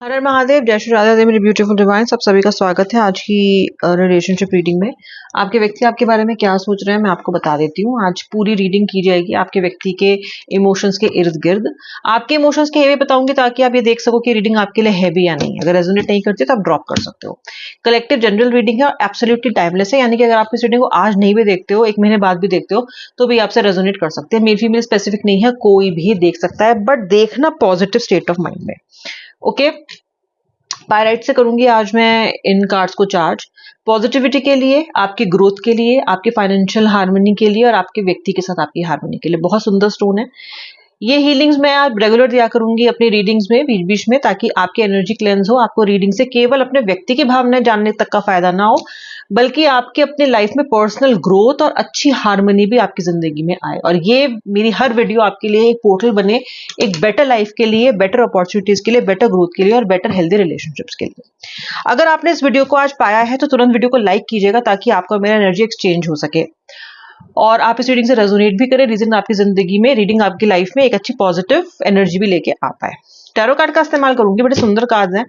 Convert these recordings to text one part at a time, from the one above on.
हर हर महादेव, जय श्री राधे मेरे beautiful divine. सब सभी का स्वागत है आज की रिलेशनशिप रीडिंग में। आपके व्यक्ति आपके बारे में क्या सोच रहे हैं मैं आपको बता देती हूँ। आज पूरी रीडिंग की जाएगी आपके व्यक्ति के इमोशंस के इर्द गिर्द। आपके इमोशंस के हेवे बताऊंगी ताकि आप ये देख सको कि रीडिंग आपके लिए है भी या नहीं। अगर रेजोनेट नहीं करती तो आप ड्रॉप कर सकते हो। कलेक्टिव जनरल रीडिंग है और एब्सोल्युटली टाइमलेस है, यानी कि अगर आप इस रीडिंग को आज नहीं भी देखते हो, 1 महीने बाद भी देखते हो, तो भी आपसे रेजोनेट कर सकते हैं। मेल फीमेल स्पेसिफिक नहीं है, कोई भी देख सकता है, बट देखना पॉजिटिव स्टेट ऑफ माइंड में। ओके, पायराइट से करूंगी आज मैं इन कार्ड्स को चार्ज पॉजिटिविटी के लिए, आपकी ग्रोथ के लिए, आपके फाइनेंशियल हार्मनी के लिए और आपके व्यक्ति के साथ आपकी हार्मनी के लिए। बहुत सुंदर स्टोन है ये। हीलिंग्स मैं आज रेगुलर दिया करूंगी अपनी रीडिंग्स में बीच बीच में, ताकि आपकी एनर्जी क्लेंस हो। आपको रीडिंग से केवल अपने व्यक्ति की भावनाएं जानने तक का फायदा ना हो, बल्कि आपके अपने लाइफ में पर्सनल ग्रोथ और अच्छी हार्मनी भी आपकी जिंदगी में आए। और ये मेरी हर वीडियो आपके लिए एक पोर्टल बने, एक बेटर लाइफ के लिए, बेटर अपॉर्चुनिटीज के लिए, बेटर ग्रोथ के लिए और बेटर हेल्दी रिलेशनशिप्स के लिए। अगर आपने इस वीडियो को आज पाया है तो तुरंत वीडियो को लाइक कीजिएगा, ताकि आपका मेरा एनर्जी एक्सचेंज हो सके और आप इस रीडिंग से रेजोनेट भी करें। रीजन आपकी जिंदगी में, रीडिंग आपकी लाइफ में एक अच्छी पॉजिटिव एनर्जी भी लेके आ पाए। टैरो कार्ड का इस्तेमाल करूंगी, बड़े सुंदर कार्ड्स हैं।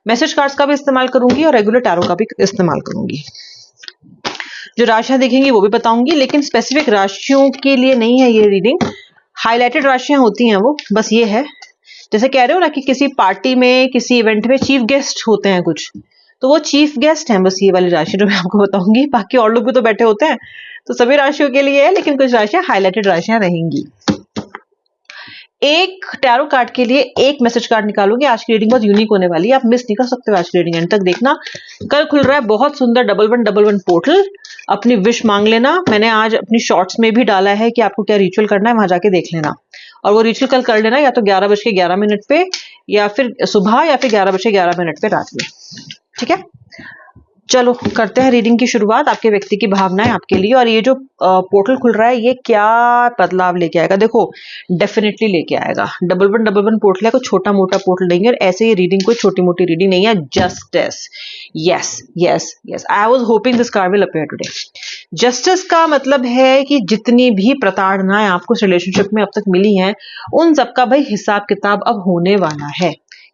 मैसेज कार्ड्स का भी इस्तेमाल करूंगी और रेगुलर टैरो का भी इस्तेमाल करूंगी। जो राशियां देखेंगी वो भी बताऊंगी, लेकिन स्पेसिफिक राशियों के लिए नहीं है ये रीडिंग। हाईलाइटेड राशियां होती हैं वो, बस ये है। जैसे कह रहे हो ना कि किसी पार्टी में, किसी इवेंट में चीफ गेस्ट होते हैं कुछ, तो वो चीफ गेस्ट हैं बस ये वाली राशि जो मैं आपको बताऊंगी। बाकी और लोग भी तो बैठे होते हैं, तो सभी राशियों के लिए है, लेकिन कुछ राशियां हाईलाइटेड राशियां रहेंगी। एक टैरो कार्ड के लिए एक मैसेज कार्ड निकालूंगी। आज की रीडिंग बहुत यूनिक होने वाली है, आप मिस नहीं कर सकते हो आज की रीडिंग, एंड तक देखना। कल खुल रहा है बहुत सुंदर 1111 पोर्टल। अपनी विश मांग लेना। मैंने आज अपनी शॉर्ट्स में भी डाला है कि आपको क्या रिचुअल करना है, वहां जाके देख लेना। और वो रिचुअल कल कर लेना, या तो 11:11 पे, या फिर सुबह, या फिर 11:11 पे रात में। ठीक है, चलो करते हैं रीडिंग की शुरुआत। आपके व्यक्ति की भावनाएं आपके लिए, और ये जो पोर्टल खुल रहा है ये क्या बदलाव लेके आएगा, देखो डेफिनेटली लेके आएगा। 1111 पोर्टल है, कोई छोटा मोटा पोर्टल नहीं है। ऐसे ये रीडिंग कोई छोटी मोटी रीडिंग नहीं है। Justice, yes yes yes, I was hopping this card will appear today. Justice का मतलब है कि जितनी भी प्रताड़नाएं आपको इस रिलेशनशिप में अब तक मिली हैं, उन सबका भाई हिसाब किताब अब होने वाला है।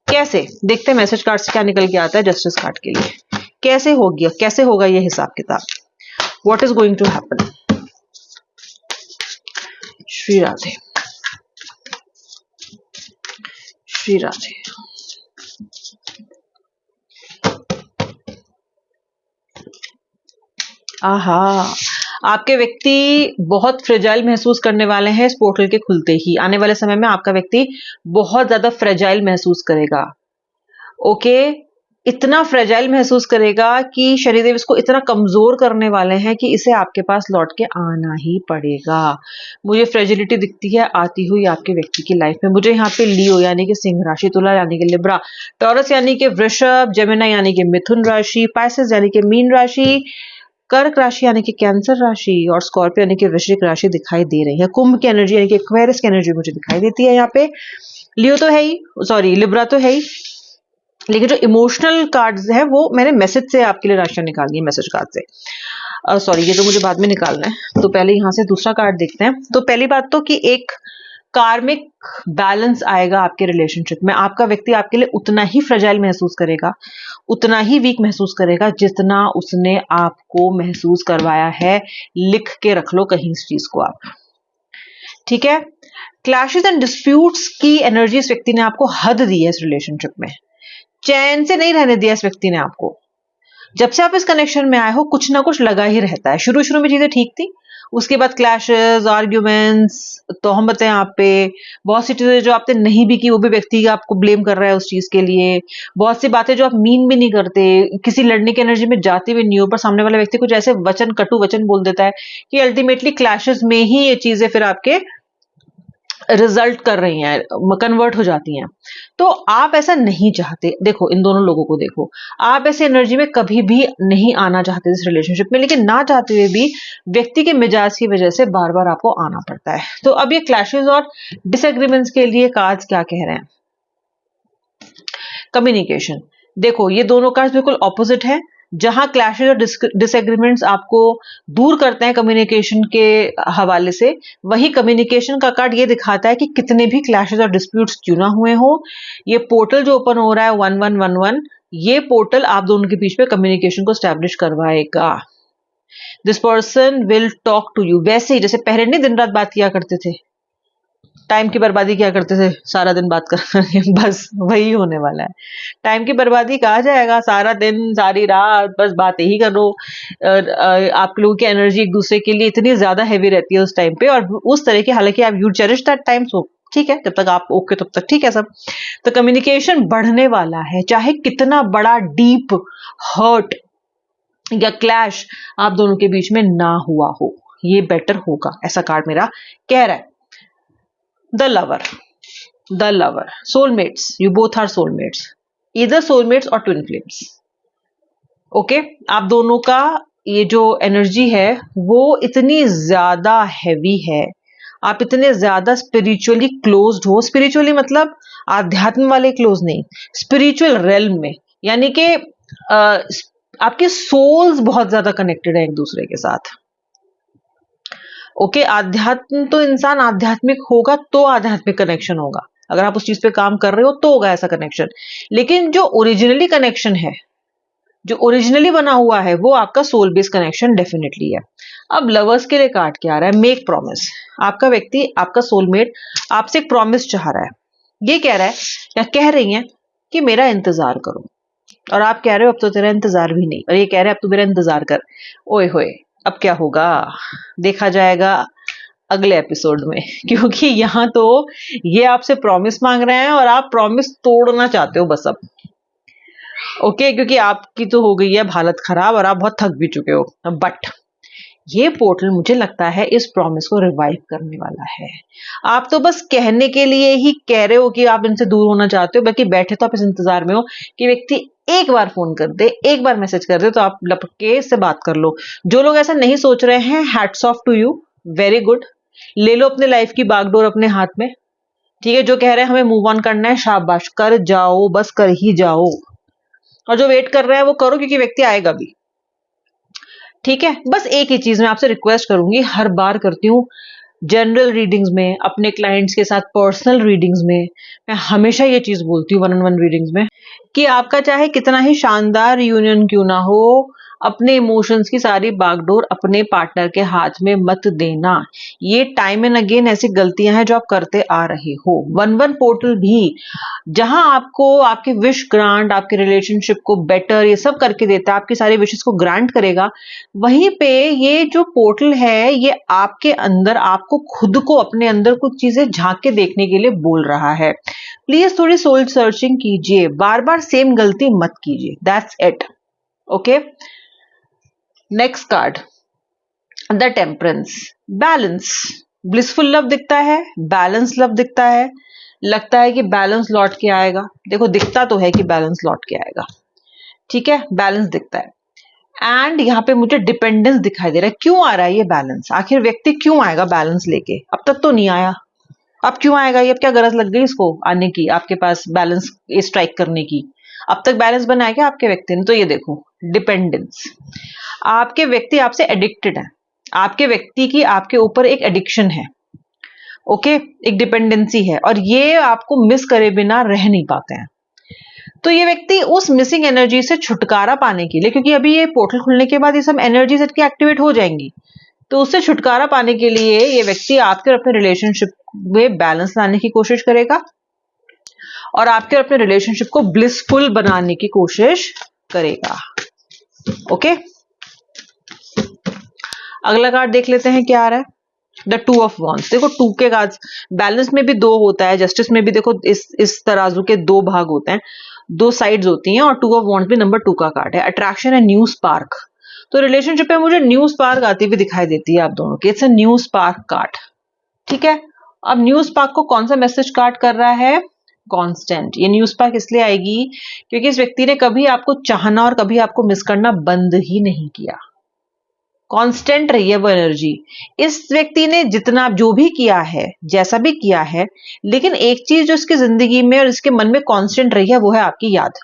कैसे, देखते हैं मैसेज कार्ड से क्या निकल के आता है जस्टिस कार्ड के लिए। कैसे होगी, कैसे होगा ये हिसाब किताब, what is going to happen. Shri Radhe, Shri Radhe. आहा, आपके व्यक्ति बहुत फ्रेजाइल महसूस करने वाले हैं इस पोर्टल के खुलते ही। आने वाले समय में आपका व्यक्ति बहुत ज्यादा फ्रेजाइल महसूस करेगा। ओके, इतना फ्रेजाइल महसूस करेगा कि शनिदेव इसको इतना कमजोर करने वाले हैं कि इसे आपके पास लौट के आना ही पड़ेगा। मुझे फ्रेजिलिटी दिखती है आती हुई आपके व्यक्ति की लाइफ में। मुझे यहाँ पे लियो यानी कि सिंह राशि, तुला यानी कि लिब्रा, टॉरस यानी कि वृषभ, जेमिनी यानी कि मिथुन राशि, पाइसेस यानी कि मीन राशि, कर्क राशि यानी कि कैंसर राशि, और स्कॉर्पियो यानी कि वृश्चिक राशि दिखाई दे रही है। कुंभ की एनर्जी यानी कि एक्वेरियस की एनर्जी मुझे दिखाई देती है यहाँ पे। लियो तो है ही, सॉरी लिब्रा तो है ही, लेकिन जो इमोशनल कार्ड्स है वो मैंने मैसेज से आपके लिए राशियां निकालनी है, मैसेज कार्ड से। सॉरी, ये तो मुझे बाद में निकालना है, तो पहले यहाँ से दूसरा कार्ड देखते हैं। तो पहली बात तो कि एक कार्मिक बैलेंस आएगा आपके रिलेशनशिप में। आपका व्यक्ति आपके लिए उतना ही फ्रेजाइल महसूस करेगा, उतना ही वीक महसूस करेगा, जितना उसने आपको महसूस करवाया है। लिख के रख लो कहीं इस चीज को आप, ठीक है। क्लैशेस एंड डिस्प्यूट्स की एनर्जी इस व्यक्ति ने आपको हद दी है इस रिलेशनशिप में। चैन से नहीं रहने दिया इस व्यक्ति ने आपको। जब से आप इस कनेक्शन में आए हो कुछ ना कुछ लगा ही रहता है। शुरू शुरू में चीजें ठीक थी, उसके बाद क्लैशेस, आर्ग्यूमेंट्स, तोहमतें आप पे, बहुत सी चीजें जो आपने नहीं भी की वो भी व्यक्ति आपको ब्लेम कर रहा है उस चीज के लिए। बहुत सी बातें जो आप मीन भी नहीं करते, किसी लड़ने की एनर्जी में जाते भी नहीं हो, पर सामने वाला व्यक्ति कुछ ऐसे वचन, कटु वचन बोल देता है कि अल्टीमेटली क्लैशेस में ही ये चीजें फिर आपके रिजल्ट कर रही हैं, कन्वर्ट हो जाती हैं। तो आप ऐसा नहीं चाहते। देखो इन दोनों लोगों को देखो, आप ऐसी एनर्जी में कभी भी नहीं आना चाहते इस रिलेशनशिप में, लेकिन ना चाहते हुए भी व्यक्ति के मिजाज की वजह से बार बार आपको आना पड़ता है। तो अब ये क्लैशेस और डिसएग्रीमेंट्स के लिए कार्ड्स क्या कह रहे हैं। कम्युनिकेशन, देखो ये दोनों कार्ड्स बिल्कुल ऑपोजिट है। जहां क्लैशेस और डिसएग्रीमेंट्स आपको दूर करते हैं कम्युनिकेशन के हवाले से, वही कम्युनिकेशन का कार्ड ये दिखाता है कि कितने भी क्लैशेस और डिस्प्यूट्स क्यों ना हुए हो, ये पोर्टल जो ओपन हो रहा है 1111, ये पोर्टल आप दोनों के बीच में कम्युनिकेशन को स्टैब्लिश करवाएगा। This person will talk to you, वैसे ही जैसे पहले नहीं दिन रात बात किया करते थे, टाइम की बर्बादी क्या करते थे सारा दिन बात करके, बस वही होने वाला है। टाइम की बर्बादी कहा जाएगा, सारा दिन सारी रात बस बातें ही करो। आप लोगों की एनर्जी एक दूसरे के लिए इतनी ज्यादा हैवी रहती है उस टाइम पे, और उस तरह की, हालांकि आप यू चेरिश दैट टाइम, सो ठीक है, जब तक आप ओके तब तक ठीक है सब। तो कम्युनिकेशन बढ़ने वाला है, चाहे कितना बड़ा डीप हर्ट या क्लैश आप दोनों के बीच में ना हुआ हो, ये बेटर होगा, ऐसा कार्ड मेरा कह रहा है। The lover, the lover, soulmates, you both are soulmates, either soulmates or twin flames. Okay, आप दोनों का ये जो एनर्जी है वो इतनी ज्यादा हैवी है, आप इतने ज्यादा स्पिरिचुअली क्लोज्ड हो। स्पिरिचुअली मतलब आध्यात्म वाले क्लोज नहीं, स्पिरिचुअल रेल्म में, यानी कि आपके सोल्स बहुत ज्यादा कनेक्टेड है एक दूसरे के साथ। ओके, आध्यात्म तो इंसान आध्यात्मिक होगा तो आध्यात्मिक कनेक्शन होगा, अगर आप उस चीज पे काम कर रहे हो तो होगा ऐसा कनेक्शन। लेकिन जो ओरिजिनली कनेक्शन है, जो ओरिजिनली बना हुआ है, वो आपका सोल बेस्ड कनेक्शन डेफिनेटली है। अब लवर्स के लिए कार्ड क्या आ रहा है? Make promise. आपका व्यक्ति, आपका सोलमेट आपसे एक प्रॉमिस चाह रहा है, ये कह रहा है या कह रही है कि मेरा इंतजार करो, और आप कह रहे हो अब तो तेरा इंतजार भी नहीं, और ये कह रहे हैं अब तो मेरा इंतजार कर। ओए होए, अब क्या होगा देखा जाएगा अगले एपिसोड में, क्योंकि यहाँ तो ये आपसे प्रॉमिस मांग रहे हैं और आप प्रॉमिस तोड़ना चाहते हो बस अब। ओके, क्योंकि आपकी तो हो गई है हालत खराब और आप बहुत थक भी चुके हो। बट ये पोर्टल मुझे लगता है इस प्रॉमिस को रिवाइव करने वाला है। आप तो बस कहने के लिए ही कह रहे हो कि आप इनसे दूर होना चाहते हो, बाकी बैठे तो आप इस इंतजार में हो कि व्यक्ति एक बार फोन कर दे, एक बार मैसेज कर दे, तो आप लपके से बात कर लो। जो लोग ऐसा नहीं सोच रहे हैं, hats off to you, very good. ले लो अपने लाइफ की बागडोर अपने हाथ में, ठीक है। जो कह रहे हैं हमें मूव ऑन करना है, शाबाश, कर जाओ, बस कर ही जाओ। और जो वेट कर रहा है वो करो, क्योंकि व्यक्ति आएगा भी, ठीक है। बस एक ही चीज मैं आपसे रिक्वेस्ट करूंगी, हर बार करती हूँ जनरल रीडिंग्स में, अपने क्लाइंट्स के साथ पर्सनल रीडिंग्स में, मैं हमेशा ये चीज बोलती हूँ वन ऑन वन रीडिंग्स में, कि आपका चाहे कितना ही शानदार यूनियन क्यों ना हो, अपने इमोशंस की सारी बागडोर अपने पार्टनर के हाथ में मत देना। ये टाइम एंड अगेन ऐसी गलतियां हैं जो आप करते आ रहे हो। वन वन पोर्टल भी जहां आपको आपके विश ग्रांट, आपके रिलेशनशिप को बेटर, ये सब करके देता है, आपकी सारी विशेस को ग्रांट करेगा, वहीं पे ये जो पोर्टल है ये आपके अंदर, आपको खुद को अपने अंदर कुछ चीजें झांक के देखने के लिए बोल रहा है। प्लीज थोड़ी सोल सर्चिंग कीजिए, बार बार सेम गलती मत कीजिए, that's it. Okay, next card, the temperance, balance. Blissful love दिखता है, बैलेंस लव दिखता है, लगता है कि बैलेंस लौट के आएगा। देखो, दिखता तो है कि बैलेंस लौट के आएगा, ठीक है, बैलेंस दिखता है। एंड यहाँ पे मुझे डिपेंडेंस दिखाई दे रहा है। क्यों आ रहा है ये बैलेंस? आखिर व्यक्ति क्यों आएगा बैलेंस लेके? अब तक तो नहीं आया, अब क्यों आएगा ये? अब क्या गरज लग गई इसको आने की, आपके पास बैलेंस स्ट्राइक करने की? अब तक बैलेंस बनाया क्या आपके व्यक्ति ने? तो ये देखो, डिपेंडेंस। आपके व्यक्ति आपसे एडिक्टेड है, आपके व्यक्ति की आपके ऊपर एक एडिक्शन है, ओके, एक डिपेंडेंसी है, और ये आपको मिस करे बिना रह नहीं पाते हैं। तो ये व्यक्ति उस मिसिंग एनर्जी से छुटकारा पाने के लिए, क्योंकि अभी ये पोर्टल खुलने के बाद ये सब एनर्जी इसकी एक्टिवेट हो जाएंगी, तो उससे छुटकारा पाने के लिए ये व्यक्ति आपके और अपने रिलेशनशिप में बैलेंस लाने की कोशिश करेगा, और आपके और अपने रिलेशनशिप को ब्लिसफुल बनाने की कोशिश करेगा। ओके, अगला कार्ड देख लेते हैं क्या आ रहा है। The two of wands. देखो, टू के कार्ड बैलेंस में भी दो होता है, जस्टिस में भी देखो इस तराजू के दो भाग होते हैं, दो साइड्स होती हैं, और टू ऑफ वॉन्ड्स भी नंबर 2 का कार्ड है। अट्रैक्शन है, न्यू स्पार्क। तो रिलेशनशिप में मुझे न्यू स्पार्क आती हुई दिखाई देती है आप दोनों की। It's a new spark card, ठीक है। अब न्यू स्पार्क को कौन सा मैसेज कार्ड कर रहा है? कांस्टेंट। ये न्यू स्पार्क इसलिए आएगी क्योंकि इस व्यक्ति ने कभी आपको चाहना और कभी आपको मिस करना बंद ही नहीं किया। कांस्टेंट रही है वो एनर्जी। इस व्यक्ति ने जितना जो भी किया है, जैसा भी किया है, लेकिन एक चीज जो इसकी जिंदगी में और इसके मन में कांस्टेंट रही है वो है आपकी याद।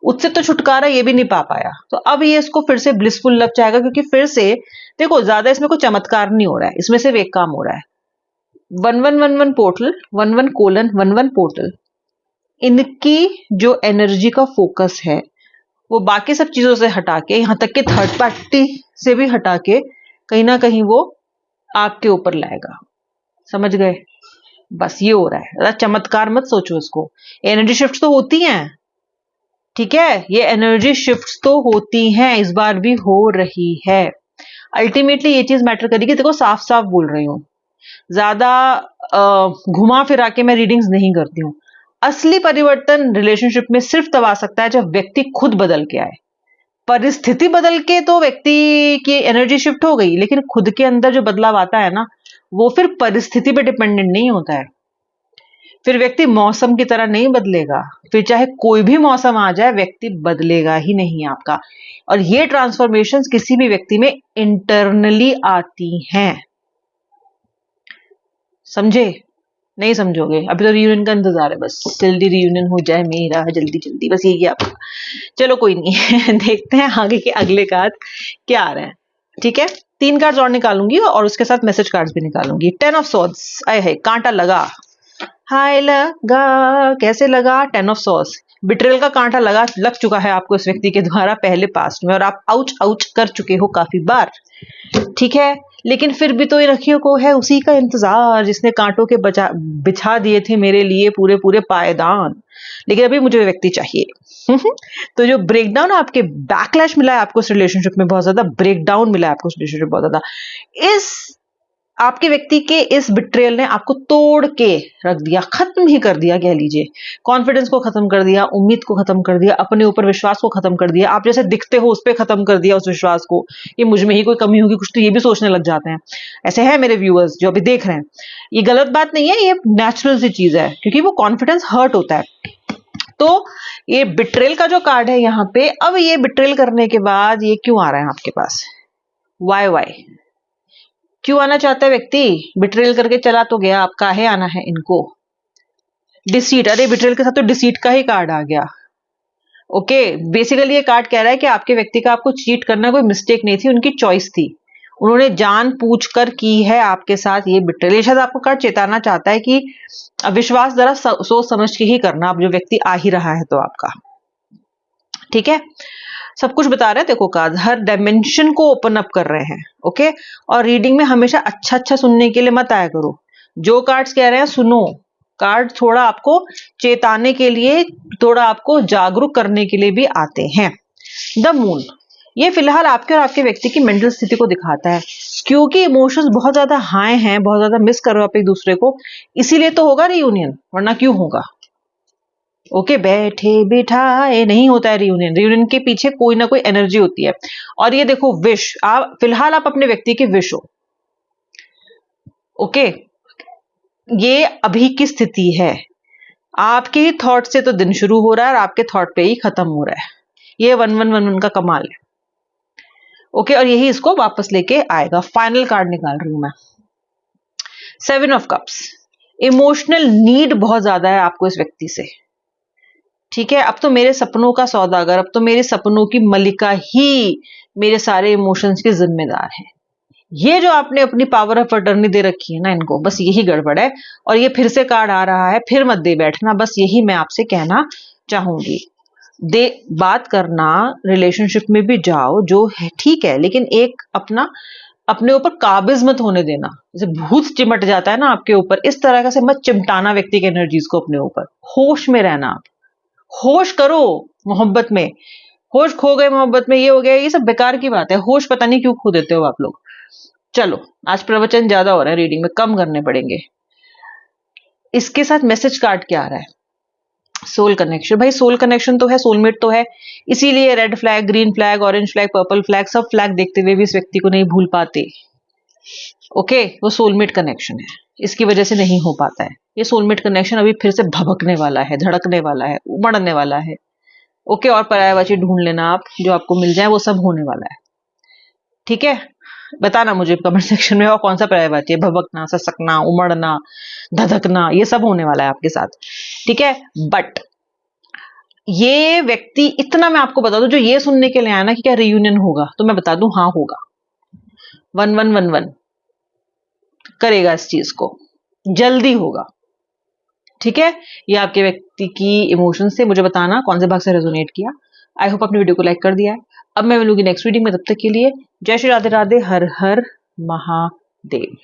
उससे तो छुटकारा ये भी नहीं पा पाया, तो अब ये इसको फिर से ब्लिसफुल लग जाएगा, क्योंकि फिर से देखो ज्यादा इसमें कोई चमत्कार नहीं हो रहा है, इसमें सिर्फ एक काम हो रहा है, 1111 पोर्टल, 11:11 पोर्टल, इनकी जो एनर्जी का फोकस है वो बाकी सब चीजों से हटा के, यहां तक कि थर्ड पार्टी से भी हटा के, कहीं ना कहीं वो आपके ऊपर लाएगा। समझ गए? बस ये हो रहा है, ज़्यादा चमत्कार मत सोचो इसको। एनर्जी शिफ्ट तो होती हैं, ठीक है, ये एनर्जी शिफ्ट तो होती हैं, इस बार भी हो रही है। अल्टीमेटली ये चीज मैटर करेगी। देखो साफ साफ बोल रही हूँ, ज्यादा घुमा फिरा के मैं रीडिंग्स नहीं करती हूँ। असली परिवर्तन रिलेशनशिप में सिर्फ तब आ सकता है जब व्यक्ति खुद बदल के आए। परिस्थिति बदल के तो व्यक्ति की एनर्जी शिफ्ट हो गई, लेकिन खुद के अंदर जो बदलाव आता है ना, वो फिर परिस्थिति पे डिपेंडेंट नहीं होता है। फिर व्यक्ति मौसम की तरह नहीं बदलेगा, फिर चाहे कोई भी मौसम आ जाए व्यक्ति बदलेगा ही नहीं आपका। और ये ट्रांसफॉर्मेशन किसी भी व्यक्ति में इंटरनली आती हैं। समझे? नहीं समझोगे? अभी तो रियूनियन का इंतजार है, बस जल्दी रियूनियन हो जाए मेरा, जल्दी जल्दी, बस यही आपका। चलो कोई नहीं देखते हैं आगे के अगले कार्ड क्या आ रहे हैं। ठीक है, 3 कार्ड्स और निकालूंगी और उसके साथ मैसेज कार्ड्स भी निकालूंगी। 10 ऑफ सॉर्ड्स, आए है कांटा लगा, हाय लगा, कैसे लगा? 10 ऑफ सॉर्ड्स, बिट्रेल का कांटा लग चुका है आपको इस व्यक्ति के द्वारा पहले पास्ट में, और आप आउच आउच कर चुके हो काफी बार। ठीक है, लेकिन फिर भी तो ये रखियों को है उसी का इंतजार जिसने कांटों के बिछा दिए थे मेरे लिए पूरे पूरे पायदान, लेकिन अभी मुझे व्यक्ति चाहिए। तो जो ब्रेकडाउन आपके बैकलैश मिला है आपको इस रिलेशनशिप में, बहुत ज्यादा ब्रेकडाउन मिला है आपको इस रिलेशनशिप, बहुत ज्यादा इस आपके व्यक्ति के इस बिट्रेयल ने आपको तोड़ के रख दिया, खत्म ही कर दिया कह लीजिए। कॉन्फिडेंस को खत्म कर दिया, उम्मीद को खत्म कर दिया, अपने ऊपर विश्वास को खत्म कर दिया, आप जैसे दिखते हो उस पर खत्म कर दिया उस विश्वास को। ये मुझ में ही कोई कमी होगी कुछ, तो ये भी सोचने लग जाते हैं। ऐसे है मेरे व्यूअर्स जो अभी देख रहे हैं, ये गलत बात नहीं है, ये नेचुरल सी चीज है, क्योंकि वो कॉन्फिडेंस हर्ट होता है। तो ये बिट्रेल का जो कार्ड है यहाँ पे, अब ये बिट्रेल करने के बाद ये क्यों आ रहा है आपके पास? वाई क्यों आना चाहता है व्यक्ति? बिट्रेल करके चला तो गया, अब काहे आना है इनको? डिसीट, अरे बिट्रेल के साथ तो डिसीट का ही कार्ड आ गया। ओके, बेसिकली ये कार्ड कह रहा है कि आपके व्यक्ति का आपको चीट करना कोई मिस्टेक नहीं थी, उनकी चॉइस थी, उन्होंने जान पूछ कर की है आपके साथ ये बिट्रेल। ये शायद आपको कार्ड चेताना चाहता है कि विश्वास जरा सोच समझ के ही करना, अब जो व्यक्ति आ ही रहा है तो आपका। ठीक है, सब कुछ बता रहे हैं, देखो कार्ड हर डायमेंशन को ओपन अप कर रहे हैं। ओके, और रीडिंग में हमेशा अच्छा अच्छा सुनने के लिए मत आया करो, जो कार्ड्स कह रहे हैं सुनो। कार्ड थोड़ा आपको चेताने के लिए, थोड़ा आपको जागरूक करने के लिए भी आते हैं। द मून, ये फिलहाल आपके और आपके व्यक्ति की मेंटल स्थिति को दिखाता है, क्योंकि इमोशंस बहुत ज्यादा हाई हैं, बहुत ज्यादा मिस कर रहे हो आप एक दूसरे को, इसीलिए तो होगा रियूनियन, वरना क्यों होगा? ओके, बैठे बिठाए नहीं होता है रियूनियन, रियूनियन के पीछे कोई ना कोई एनर्जी होती है। और ये देखो विश, आप फिलहाल आप अपने व्यक्ति के विश हो। ओके, ये अभी की स्थिति है, आपके ही थॉट से तो दिन शुरू हो रहा है और आपके थॉट पे ही खत्म हो रहा है। ये 1111 का कमाल है। ओके, और यही इसको वापस लेके आएगा। फाइनल कार्ड निकाल रही हूं मैं, 7 ऑफ कप्स, इमोशनल नीड बहुत ज्यादा है आपको इस व्यक्ति से। ठीक है, अब तो मेरे सपनों का सौदागर, अब तो मेरे सपनों की मलिका ही मेरे सारे इमोशंस की जिम्मेदार है। ये जो आपने अपनी पावर ऑफ अटर्नी दे रखी है ना इनको, बस यही गड़बड़ है। और ये फिर से कार्ड आ रहा है, फिर मत दे बैठना, बस यही मैं आपसे कहना चाहूंगी। दे बात करना, रिलेशनशिप में भी जाओ जो है ठीक है, लेकिन एक अपने ऊपर काबिज मत होने देना। जैसे भूत चिमट जाता है ना आपके ऊपर, इस तरह का से मत चिमटाना व्यक्ति की एनर्जीज को अपने ऊपर। होश में रहना, आप होश करो मोहब्बत में। होश खो गए मोहब्बत में, ये हो गया, ये सब बेकार की बात है। होश पता नहीं क्यों खो देते हो आप लोग। चलो, आज प्रवचन ज्यादा हो रहा है, रीडिंग में कम करने पड़ेंगे। इसके साथ मैसेज कार्ड क्या आ रहा है? Soul connection. भाई सोल कनेक्शन तो है, सोलमेट तो है, इसीलिए red flag, green flag, orange flag, purple flag, सब फ्लैग देखते हुए भी इस व्यक्ति को नहीं भूल पाते। ओके, वो सोलमेट कनेक्शन है, इसकी वजह से नहीं हो पाता है। ये सोलमेट कनेक्शन अभी फिर से भभकने वाला है, धड़कने वाला है, उमड़ने वाला है। ओके, और पर्यायवाची ढूंढ लेना आप, जो आपको मिल जाए वो सब होने वाला है। ठीक है, बताना मुझे कमेंट सेक्शन में और कौन सा पर्यायवाची है। भभकना, ससकना, उमड़ना, धधकना, ये सब होने वाला है आपके साथ। ठीक है, बट ये व्यक्ति, इतना मैं आपको बता दूं, जो ये सुनने के लिए आया ना कि क्या रियूनियन होगा, तो मैं बता दूं हाँ होगा। 1111 करेगा इस चीज को, जल्दी होगा। ठीक है, ये आपके व्यक्ति की इमोशन से मुझे बताना कौन से भाग से रेजोनेट किया। आई होप आपने वीडियो को लाइक कर दिया है। अब मैं मिलूंगी नेक्स्ट वीडियो में, तब तक के लिए जय श्री राधे राधे, हर हर महादेव।